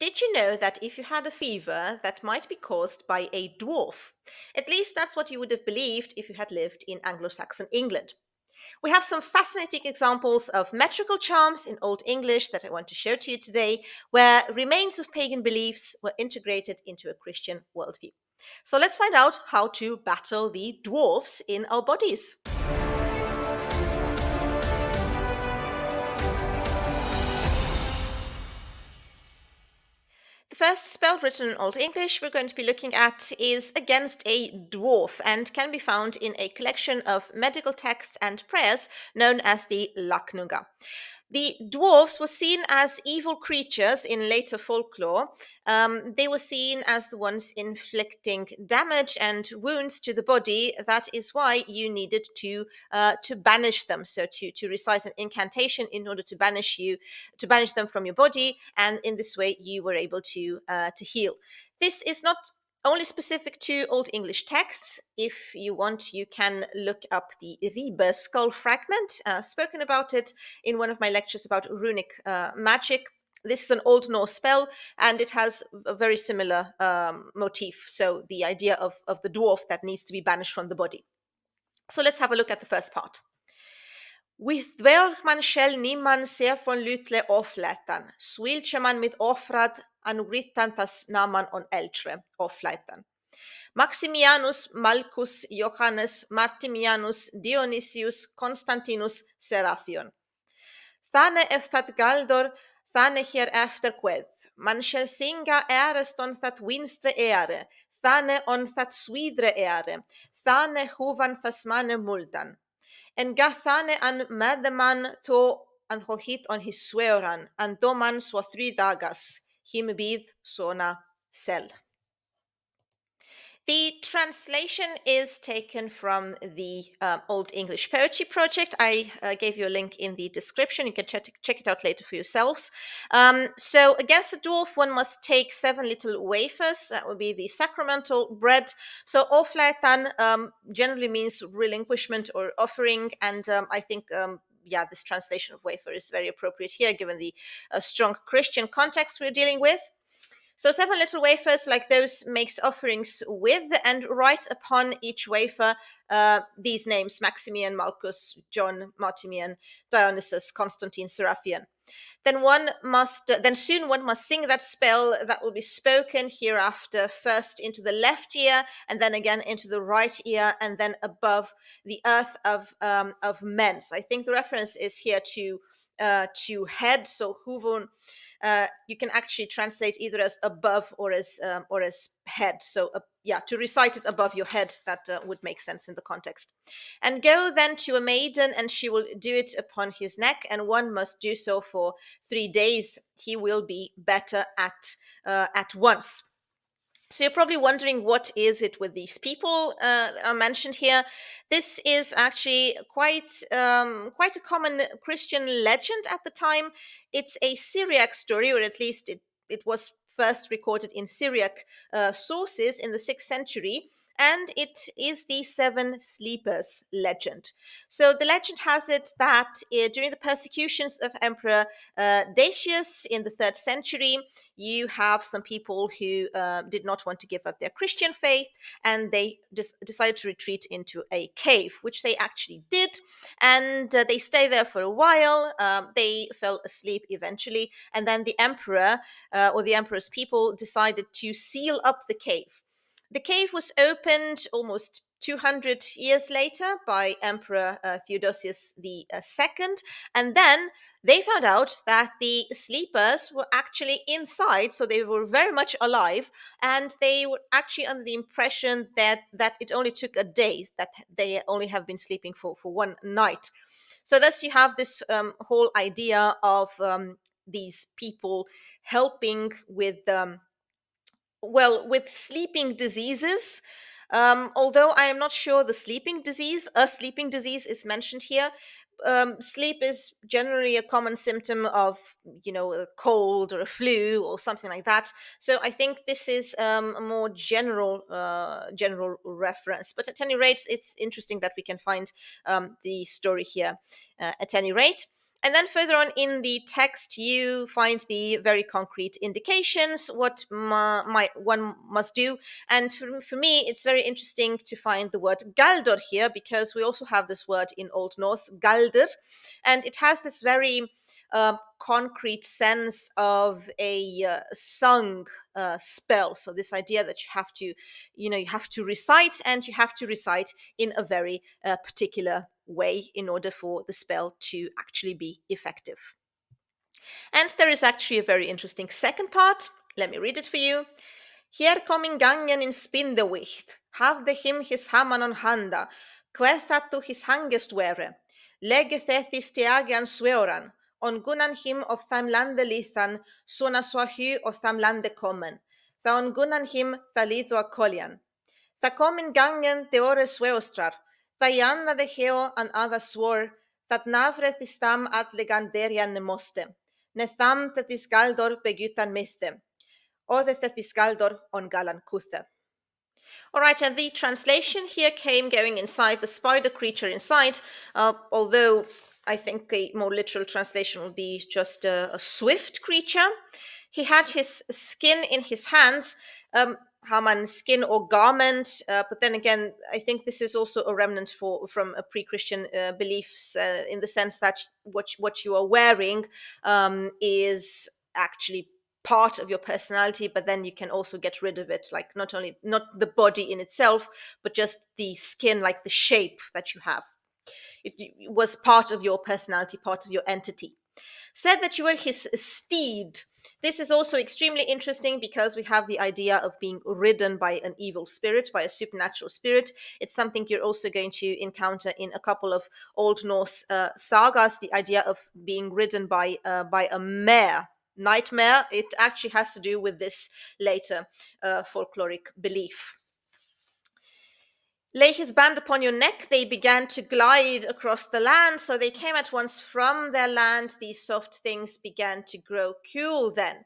Did you know that if you had a fever, that might be caused by a dwarf? At least that's what you would have believed if you had lived in Anglo-Saxon England. We have some fascinating examples of metrical charms in Old English that I want to show to you today, where remains of pagan beliefs were integrated into a Christian worldview. So let's find out how to battle the dwarfs in our bodies. The first spell written in Old English we're going to be looking at is against a dwarf and can be found in a collection of medical texts and prayers known as the Lachnunga. The dwarves were seen as evil creatures in later folklore. They were seen as the ones inflicting damage and wounds to the body. That is why you needed to banish them. So to recite an incantation in order to banish them from your body, and in this way you were able to heal. This is not only specific to Old English texts. If you want, you can look up the Ribe skull fragment, spoken about it in one of my lectures about runic magic. This is an Old Norse spell, and it has a very similar motif. So the idea of the dwarf that needs to be banished from the body. So let's have a look at the first part. With dwerg man shall niemand se von lytle offlätan, swilche man mit offrad an rittantas naman on eltre offlätan. Maximianus Malchus Johannes Martimianus Dionysius Constantinus Seraphion. Thane eftat galdor, thane hier efter qued. Man shall singa äres on that winstre ere, thane on that swidre ere, thane huvan thasmane muldan. En gathane an mademan to an hohit on his swearan, and doman swa 3 dagas, him bid sona sel. The translation is taken from the Old English Poetry Project. I gave you a link in the description. You can check it out later for yourselves. So against the dwarf, one must take 7 little wafers. That would be the sacramental bread. So oflätan generally means relinquishment or offering. And I think this translation of wafer is very appropriate here, given the strong Christian context we're dealing with. So 7 little wafers like those makes offerings with, and write upon each wafer these names: Maximian, Malchus, John, Martimian, Dionysus, Constantine, Seraphian. Then soon one must sing that spell that will be spoken hereafter, first into the left ear, and then again into the right ear, and then above the earth of men. So I think the reference is here to head. So huvon, you can actually translate either as above or as head. So to recite it above your head, that would make sense in the context. And go then to a maiden, and she will do it upon his neck, and one must do so for 3 days. He will be better at once. So you're probably wondering, what is it with these people that are mentioned here? This is actually quite a common Christian legend at the time. It's a Syriac story, or at least it was first recorded in Syriac sources in the 6th century, and it is the 7 sleepers legend. So the legend has it that during the persecutions of Emperor Decius in the 3rd century, you have some people who did not want to give up their Christian faith, and they decided to retreat into a cave, which they actually did, and they stayed there for a while. They fell asleep eventually, and then the emperor or the emperor's people decided to seal up the cave. The cave was opened almost 200 years later by Emperor Theodosius II, and then they found out that the sleepers were actually inside, so they were very much alive, and they were actually under the impression that it only took a day, that they only have been sleeping for 1 night. So thus you have this whole idea of these people helping with sleeping diseases. Although I am not sure a sleeping disease is mentioned here. Sleep is generally a common symptom of, a cold or a flu or something like that. So I think this is a more general reference. But at any rate, it's interesting that we can find the story here. At any rate. And then further on in the text, you find the very concrete indications what one must do. And for me, it's very interesting to find the word galdor here, because we also have this word in Old Norse, galder, and it has this very concrete sense of a sung spell. So this idea that you have to recite, and you have to recite in a very particular way in order for the spell to actually be effective. And there is actually a very interesting second part. Let me read it for you. Here coming gangen in spindewicht, hafde him his hamman on handa, kvethattu his hangest were, legethethis teagian sveoran, on gunnan him of tham lande lithan, sona swahu of tham lande kommen, tha on gunnan him thalithoa kolian. Tha komin gangen de ore sveostrar, tha janna de heo an other swore, that navreth is tham at leganderian ne moste, ne tham that is galdor begutan miste. Oðethethis on Galan Kutha. All right, and the translation here came going inside the spider creature inside, although I think a more literal translation would be just a swift creature. He had his skin in his hands, Haman skin or garment, but then again, I think this is also a remnant from a pre-Christian beliefs in the sense that what you are wearing is actually part of your personality, but then you can also get rid of it, like not the body in itself, but just the skin, like the shape that you have. It was part of your personality, part of your entity. Said that you were his steed. This is also extremely interesting because we have the idea of being ridden by an evil spirit, by a supernatural spirit. It's something you're also going to encounter in a couple of Old Norse sagas, the idea of being ridden by a mare. Nightmare. It actually has to do with this later folkloric belief. Lay his band upon your neck, they began to glide across the land. So they came at once from their land. These soft things began to grow cool then.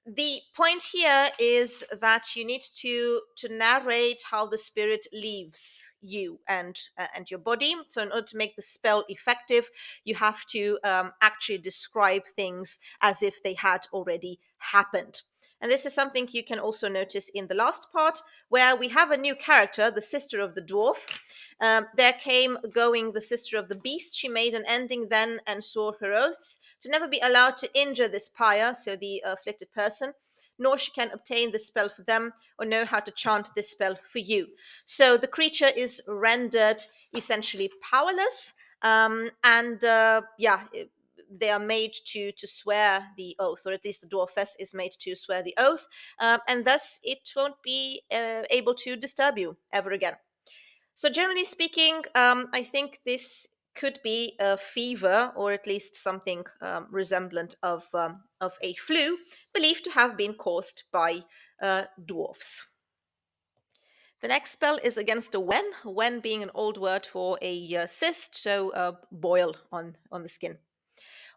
The point here is that you need to narrate how the spirit leaves you and your body. So in order to make the spell effective, you have to actually describe things as if they had already happened. And this is something you can also notice in the last part, where we have a new character, the sister of the dwarf. There came going the sister of the beast. She made an ending then and swore her oaths to never be allowed to injure this pyre, so the afflicted person, nor she can obtain the spell for them or know how to chant this spell for you. So the creature is rendered essentially powerless, and they are made to swear the oath, or at least the dwarfess is made to swear the oath, and thus it won't be able to disturb you ever again. So, generally speaking, I think this could be a fever, or at least something resemblant of a flu, believed to have been caused by dwarfs. The next spell is against a wen, wen being an old word for a cyst, so a boil on the skin.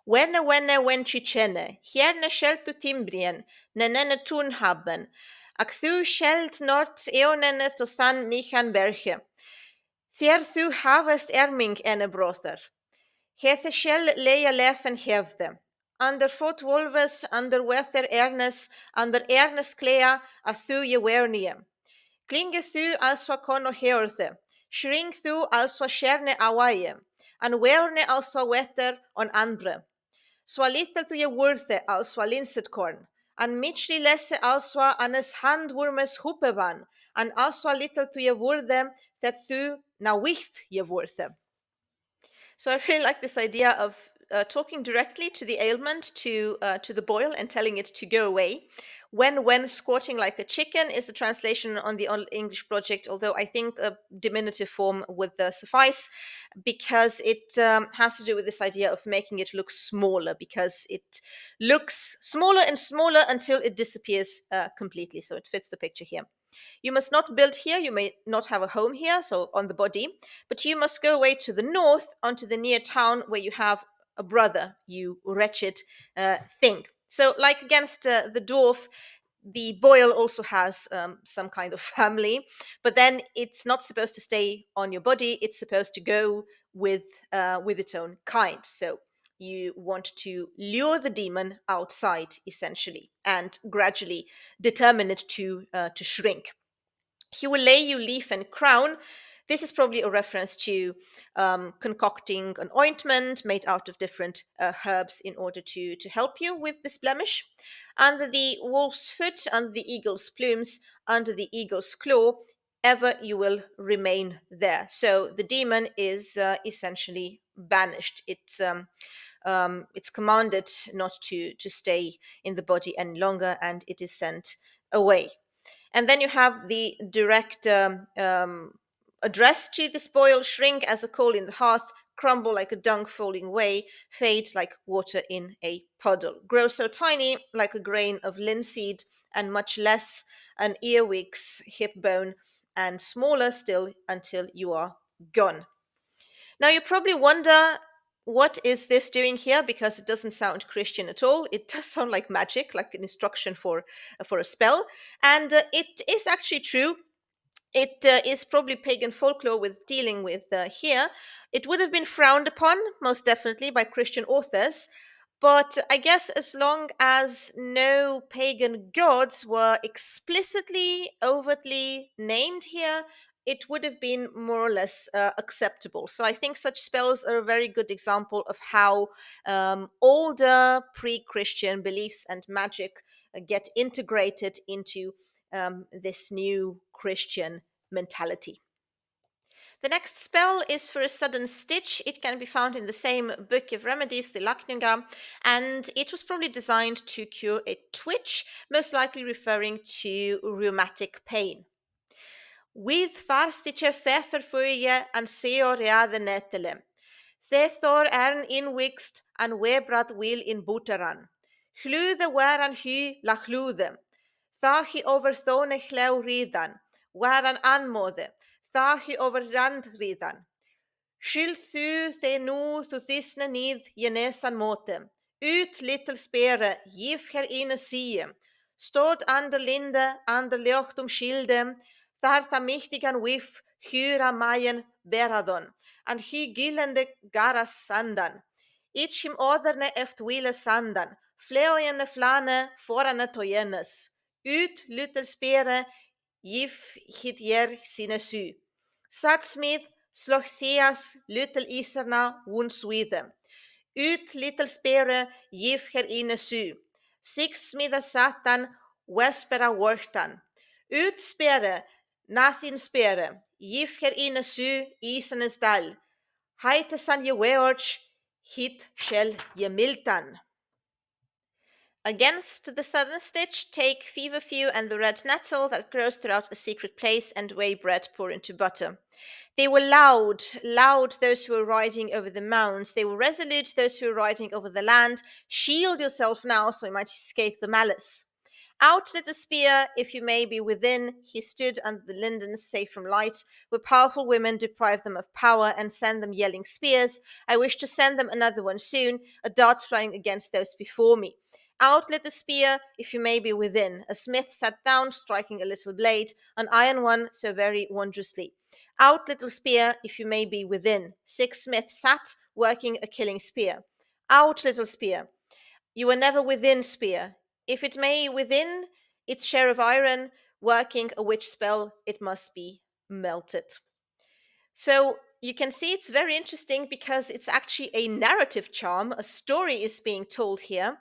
Wenne wenchichene, hierne sheltu timbrien, nenene tun haben, ak thu schelt nort eonene to san michan berge. Þér þú hafast erming ene brother. Hethe shell leia lefen hefde. Under fot wolves, under weather ernes, under ernes clea, a thu je wernie. Klinge thu alswa kono heorthe. Shrink thu alswa sherne awaie. An werne alswa wetter on andre. Swa little tu je wurthe alswa linset korn. An michli lesse alswa anes handwurmes hupeban. An alswa little tu je wurde that thu na wicht je wurthe. So I really like this idea of talking directly to the ailment, to the boil, and telling it to go away. When squatting like a chicken is the translation on the Old English project, although I think a diminutive form would suffice, because it has to do with this idea of making it look smaller, because it looks smaller and smaller until it disappears completely. So it fits the picture here. You must not build here, you may not have a home here, so on the body, but you must go away to the north, onto the near town where you have a brother, you wretched thing. So, like against the dwarf, the boil also has some kind of family, but then it's not supposed to stay on your body, it's supposed to go with its own kind. So, you want to lure the demon outside, essentially, and gradually determine it to shrink. He will lay you leaf and crown. This is probably a reference to concocting an ointment made out of different herbs in order to help you with this blemish. Under the wolf's foot, under the eagle's plumes, under the eagle's claw, ever you will remain there. So the demon is essentially banished. It's commanded not to stay in the body any longer, and it is sent away. And then you have the direct address to the spoil: shrink as a coal in the hearth, crumble like a dung falling away, fade like water in a puddle, grow so tiny like a grain of linseed, and much less an earwig's hip bone, and smaller still until you are gone. Now you probably wonder, what is this doing here? Because it doesn't sound Christian at all. It does sound like magic, like an instruction for a spell, and it is actually true. It is probably pagan folklore with dealing with here. It would have been frowned upon, most definitely, by Christian authors. But I guess as long as no pagan gods were explicitly, overtly named here, it would have been more or less acceptable. So I think such spells are a very good example of how older pre Christian beliefs and magic get integrated into this new Christian mentality. The next spell is for a sudden stitch. It can be found in the same book of remedies, the Lakninga, and it was probably designed to cure a twitch, most likely referring to rheumatic pain. With farstiche feferfuige and seo reade netele. Thethor ern inwixt and webrad wil in buteran. Chlude waran hu la chlude. Thachi over thone chleu ridan. Waran anmode. Thachi over rand ridan. Skyld thu the nu thu thisne nid jenesan mote. Ut little spere, gif her ine sie. Stod ander linde, ander ljochtum skilde. Thar tha michtigan wif, hyra maien beradon. And hy gillende garas sandan. Ich him oderne eft wile sandan. Fleojene flane, forane tojenes. Ut little spere, gif hit jer sine su. Satsmith, Slochseas, Little Iserna, Wunswithe. Ut little spere, gif her ine su. Six smida satan, wespera wortan. Ut spere, nasin spere, gif her ine su, isanes dal. Heite san je weorch, hit shell je miltan. Against the sudden stitch, take feverfew and the red nettle that grows throughout a secret place, and weigh bread, pour into butter. They were loud, loud, those who were riding over the mounds. They were resolute, those who were riding over the land. Shield yourself now, so you might escape the malice. Out let the spear, if you may be within. He stood under the lindens, safe from light, where powerful women deprive them of power and send them yelling spears. I wish to send them another one soon, a dart flying against those before me. Out let the spear, if you may be within. A smith sat down, striking a little blade, an iron one, so very wondrously. Out, little spear, if you may be within. Six smiths sat, working a killing spear. Out, little spear. You were never within, spear. If it may within its share of iron, working a witch spell, it must be melted. So you can see it's very interesting because it's actually a narrative charm. A story is being told here.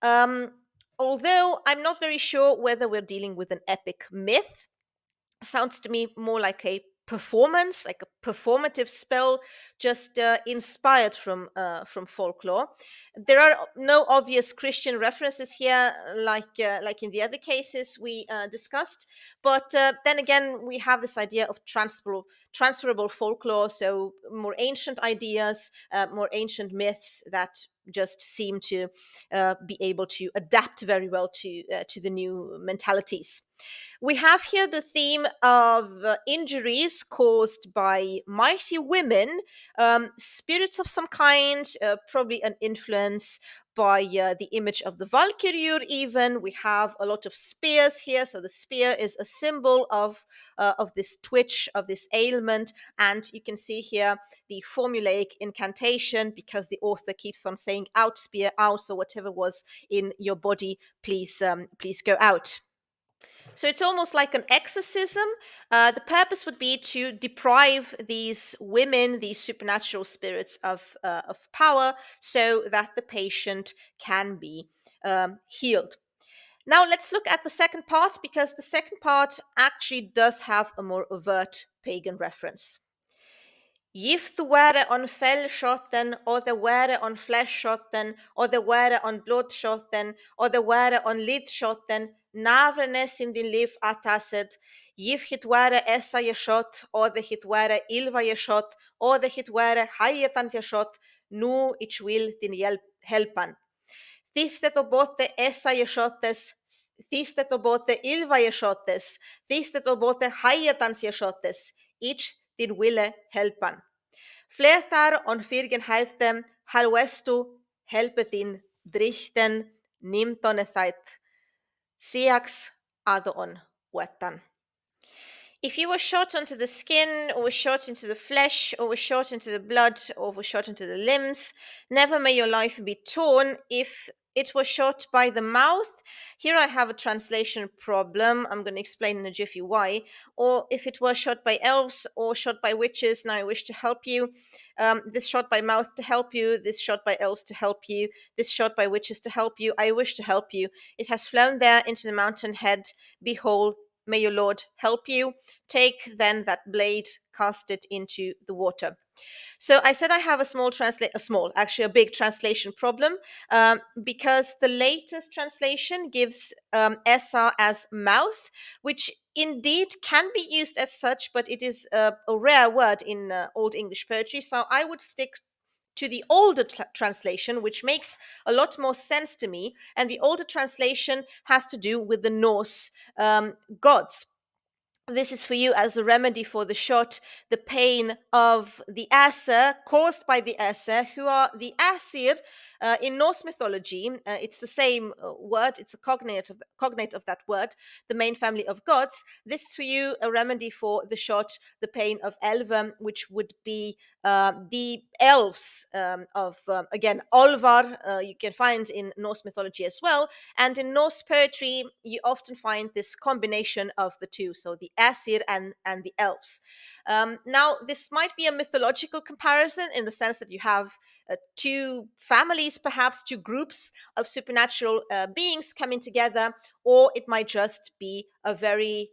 Um, Although I'm not very sure whether we're dealing with an epic myth. Sounds to me more like a performance, like a performative spell, just inspired from folklore. There are no obvious Christian references here, like in the other cases we discussed. But then again, we have this idea of transferable folklore, so more ancient ideas, more ancient myths that just seem to be able to adapt very well to the new mentalities. We have here the theme of injuries caused by mighty women, spirits of some kind, probably an influence, by the image of the Valkyrie. Even we have a lot of spears here, so the spear is a symbol of this twitch, of this ailment. And you can see here the formulaic incantation, because the author keeps on saying out, spear out, so whatever was in your body, please go out. So it's almost like an exorcism. The purpose would be to deprive these women, these supernatural spirits, of power, so that the patient can be healed. Now let's look at the second part, because the second part actually does have a more overt pagan reference. If the were on fell shotten, or the were on flesh shotten, or the were on blood shotten, or the were on lid shotten, navernes in din liv ataset, if hit were essa je shot, or the hit were ilva je shot, or the hit were hayetan je shot, nu ich will din helpan. Thistet obote essa je shottes, thistet obote ilva je shottes, thistet obote hayetan je shottes, ich din wille helpan. Fletar on firgen hæftem, halwestu, helpethin, drichten, nimton ethait, siax adon wetan. If you were shot onto the skin, or were shot into the flesh, or were shot into the blood, or were shot into the limbs, never may your life be torn. If it was shot by the mouth, here I have a translation problem. I'm going to explain in a jiffy why. Or if it was shot by elves or shot by witches, now I wish to help you. This shot by mouth to help you, this shot by elves to help you, this shot by witches to help you, I wish to help you. It has flown there into the mountain head. Behold, may your Lord help you. Take then that blade, cast it into the water. So I said I have actually a big translation problem, because the latest translation gives Esa as mouth, which indeed can be used as such, but it is a rare word in Old English poetry. So I would stick to the older translation, which makes a lot more sense to me. And the older translation has to do with the Norse gods. This is for you as a remedy for the shot, the pain of the Aser caused by the Aser, who are the Asir. In Norse mythology, it's the same word, it's a cognate of that word, the main family of gods. This is for you a remedy for the shot, the pain of Elva, which would be the elves of, again, Olvar, you can find in Norse mythology as well. And in Norse poetry, you often find this combination of the two, so the Asir and the elves. Now, this might be a mythological comparison in the sense that you have two families, perhaps two groups of supernatural beings coming together, or it might just be a very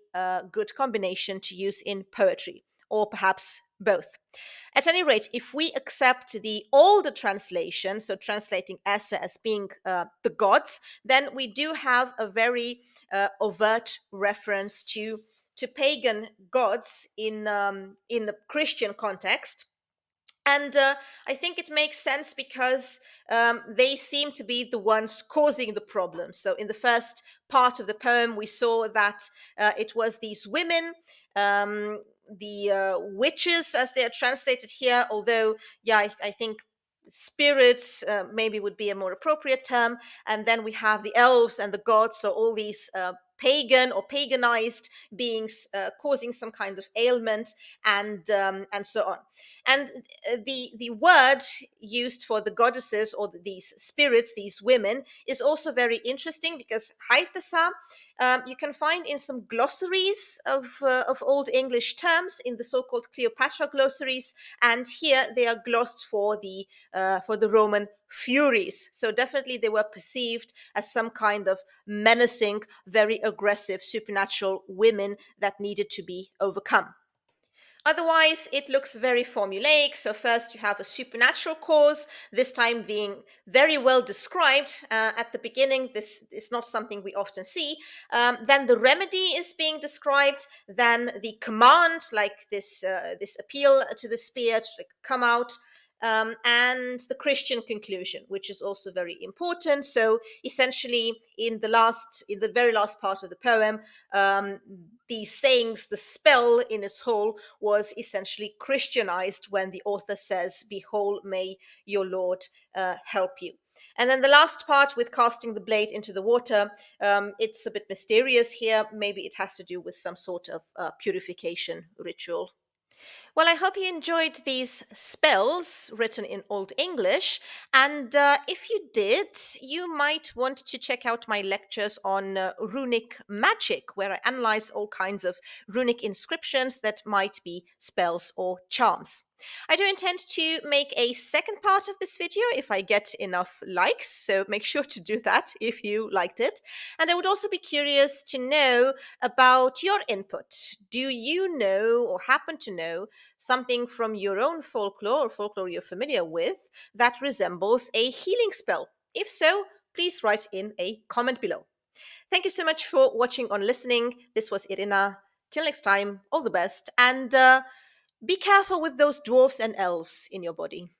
good combination to use in poetry, or perhaps both. At any rate, if we accept the older translation, so translating Asa as being the gods, then we do have a very overt reference to pagan gods in a Christian context. And I think it makes sense because they seem to be the ones causing the problem. So in the first part of the poem, we saw that it was these women, the witches, as they are translated here, although, yeah, I think spirits maybe would be a more appropriate term. And then we have the elves and the gods, so all these pagan or paganized beings causing some kind of ailment, and so on. And the word used for the goddesses or these spirits, these women, is also very interesting, because haitasa you can find in some glossaries of Old English terms, in the so-called Cleopatra glossaries, and here they are glossed for the Roman Furies. So definitely they were perceived as some kind of menacing, very aggressive supernatural women that needed to be overcome. Otherwise, it looks very formulaic. So first you have a supernatural cause, this time being very well described at the beginning. This is not something we often see. Then the remedy is being described. Then the command, like this appeal to the spear to come out. and the Christian conclusion, which is also very important. So essentially, in the very last part of the poem, the sayings, the spell in its whole was essentially Christianized when the author says, "Behold, may your Lord help you." And then the last part with casting the blade into the water, it's a bit mysterious here. Maybe it has to do with some sort of purification ritual. Well, I hope you enjoyed these spells written in Old English. And if you did, you might want to check out my lectures on runic magic, where I analyze all kinds of runic inscriptions that might be spells or charms. I do intend to make a second part of this video if I get enough likes, so make sure to do that if you liked it. And I would also be curious to know about your input. Do you know or happen to know something from your own folklore or folklore you're familiar with that resembles a healing spell? If so, please write in a comment below. Thank you so much for watching or listening. This was Irina. Till next time, all the best, and be careful with those dwarfs and elves in your body.